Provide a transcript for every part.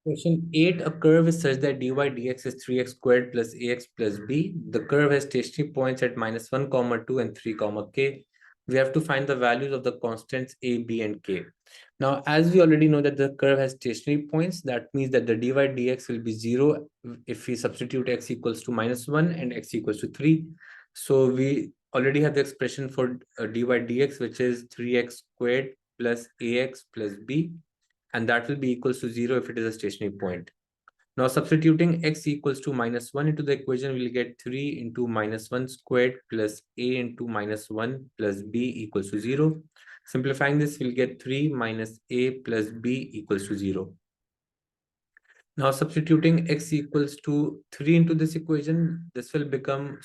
Question 8, a curve is such that dy dx is 3x squared plus ax plus b. The curve has stationary points at -1, 2, and 3, k. We have to find the values of the constants a, b, and k. Now, as we already know that the curve has stationary points, that means that the dy dx will be 0 if we substitute x equals to -1 and x equals to 3. So we already have the expression for dy dx, which is 3x squared plus ax plus b, and that will be equals to 0 if it is a stationary point. Now substituting x equals to -1 into the equation, we'll get 3 into -1 squared plus a into -1 plus b equals to 0. Simplifying this, we'll get 3 minus a plus b equals to 0. Now substituting x equals to 3 into this equation, this will become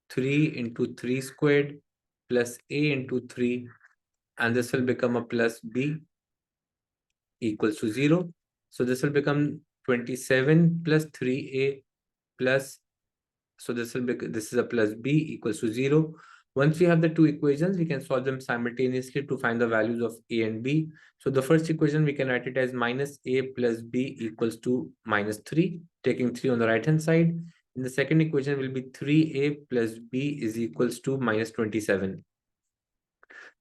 3 into 3 squared plus a into 3, and this will become a plus b equals to 0. So this will become 27 plus 3a plus, so this is a plus b equals to 0. Once we have the two equations, we can solve them simultaneously to find the values of a and b. So the first equation, we can write it as minus a plus b equals to -3, taking 3 on the right hand side. In the second equation will be 3a plus b is equals to -27.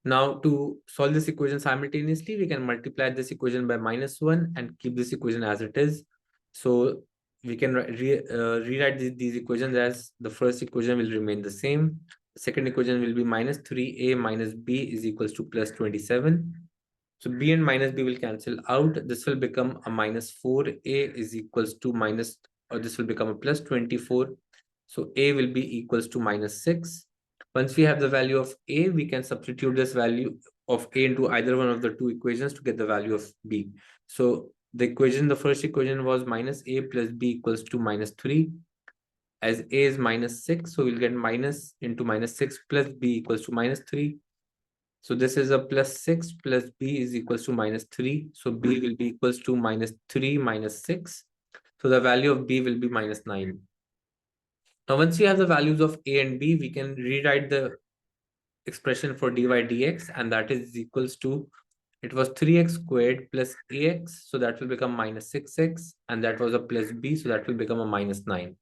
Now, to solve this equation simultaneously, we can multiply this equation by -1 and keep this equation as it is. So we can rewrite these equations as the first equation will remain the same. The second equation will be -3a minus b is equals to +27. So b and minus b will cancel out. This will become a -4a is equals to this will become a +24. So a will be equals to -6. Once we have the value of a, we can substitute this value of a into either one of the two equations to get the value of b. So the first equation was minus a plus b equals to -3. As a is -6, so we'll get minus into -6 plus b equals to -3. So this is a +6 plus b is equals to -3. So b will be equals to -3 minus 6. So the value of b will be -9. Now, once we have the values of a and b, we can rewrite the expression for dy dx, and that is equals to, it was 3x squared plus ax, so that will become -6x, and that was a plus b, so that will become a -9.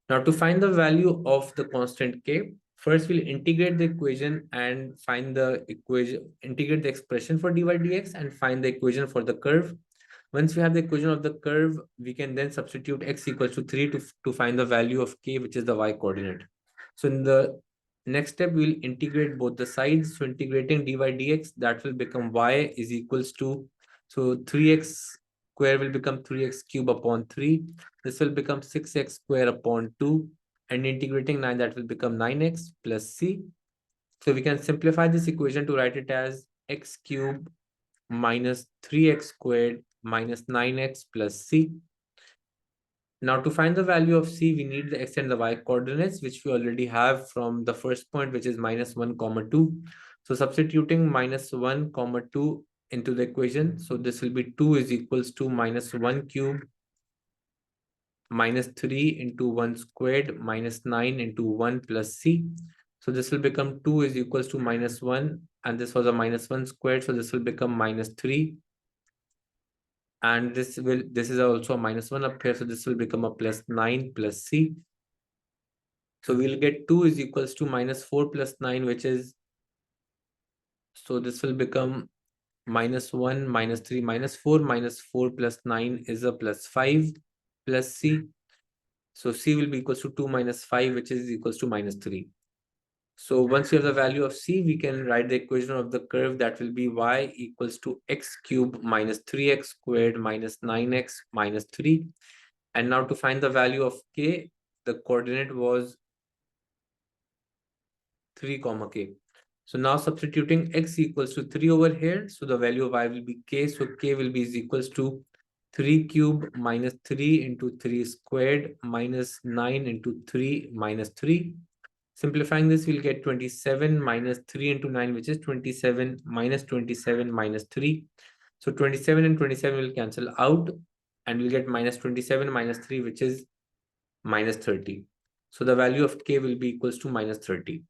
Now, to find the value of the constant k, first we'll integrate the equation and find the equation, integrate the expression for dy dx and find the equation for the curve. Once we have the equation of the curve, we can then substitute x equals to 3 to find the value of k, which is the y coordinate. So in the next step, we'll integrate both the sides. So integrating dy dx, that will become y is equals to, so 3x square will become 3x cube upon 3. This will become 6x square upon 2. And integrating 9, that will become 9x plus c. So we can simplify this equation to write it as x cube minus 3x squared minus 9x plus c. Now, to find the value of c, we need the x and the y coordinates, which we already have from the first point, which is -1, 2. So substituting -1, 2 into the equation. So this will be 2 is equals to -1 cube minus 3 into 1 squared minus 9 into 1 plus c. So this will become 2 is equals to -1, and this was a -1 squared, so this will become -3. And this is also a -1 up here, so this will become a +9 plus c. So we'll get 2 is equals to -4 plus 9, which is, so this will become -1 -3 -4 -4 plus 9 is a +5 plus c. So c will be equals to 2 minus 5, which is equals to -3. So once you have the value of c, we can write the equation of the curve, that will be y equals to x cube minus 3x squared minus 9x minus 3. And now to find the value of k, the coordinate was 3, k. So now substituting x equals to 3 over here, so the value of y will be k. So k will be is equals to 3 cube minus 3 into 3 squared minus 9 into 3 minus 3. Simplifying this, we'll get 27 minus 3 into 9, which is 27 minus 27 minus 3. So 27 and 27 will cancel out, and we'll get -27 minus 3, which is -30. So the value of k will be equals to -30.